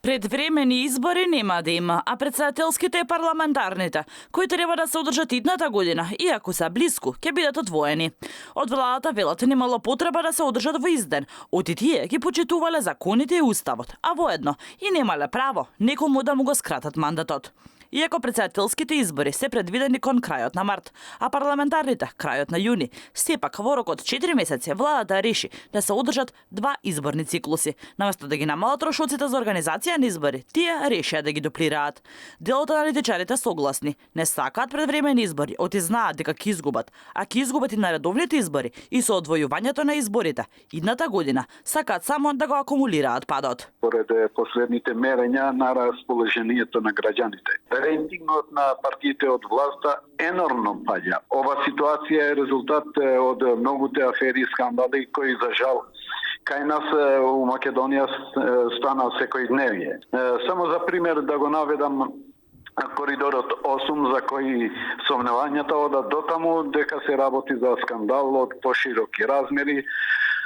Предвремени избори нема да има, а председателските и парламентарните, кои треба да се одржат идната година, иако се близко, ќе бидат одвоени. Од владата велат немало потреба да се одржат во изден, оти тие ги почитувале законите и уставот, а воедно и немале право некому да му го скратат мандатот. Иако председателските избори се предвидени кон крајот на март, а парламентарните крајот на јуни, сепак во рок од 4 месеци владата реши да се одржат 2 изборни циклуси. Наместо да ги намалат трошоците за организација на избори, тие решија да ги дуплираат. Дел од аналитичарите согласни, не сакаат предвремени избори, оти знаат дека ќе изгубат, а ќе изгубат и на редовните избори и со одвојувањето на изборите. Идната година сакаат само да го акумулираат падот. Поред последните мерења на расположението на граѓаните, рейтингот на партиите од власта енормно паѓа. Ова ситуација е резултат од многуте афери и скандали кои за жал кај нас у Македонија стана секојдневие. Само за пример да го наведам коридорот 8 за кој сомневањата одат дотаму дека се работи за скандал од пошироки размери,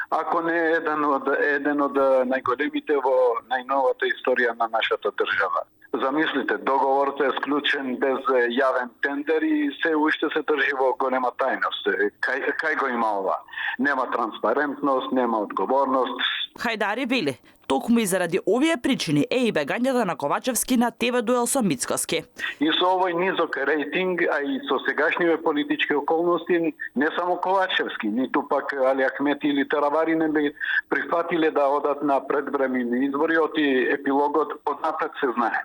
ако не е еден од најголемите во најновата историја на нашата држава. Замислите, договорот е склучен без јавен тендер и се уште се држи во голема тајност. Кај го има ова? Нема транспарентност, нема одговорност. Хајдари вели, токму и заради овие причини е и бегањето на Ковачевски на ТВ дуел со Мицкоски. И со овој низок рейтинг, а и со сегашниве политички околности, не само Ковачевски, ниту пак Али Ахмети или Таравари не би прифатиле да одат на предвремени избори, оти епилогот однапред се знае.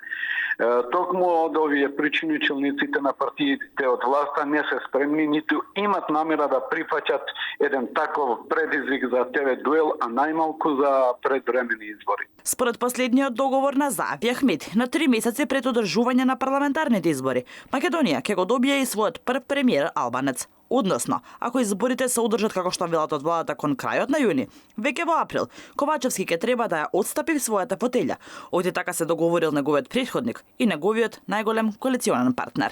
Токму од овие причини челниците на партиите од власта не се спремни, ниту имат намера да прифаќат еден таков предизвик за ТВ дуел, а најмалку за предвремени избори. Според последниот договор на Зафи Ахмети, на 3 месеци пред одржување на парламентарните избори, Македонија ќе го добие и својот прв премиер албанец. Односно, ако изборите се одржат како што велат од владата кон крајот на јуни, веќе во април, Ковачевски ќе треба да ја отстапи својата фотелја. Оти така се договорил неговиот претходник и неговиот најголем коалиционен партнер.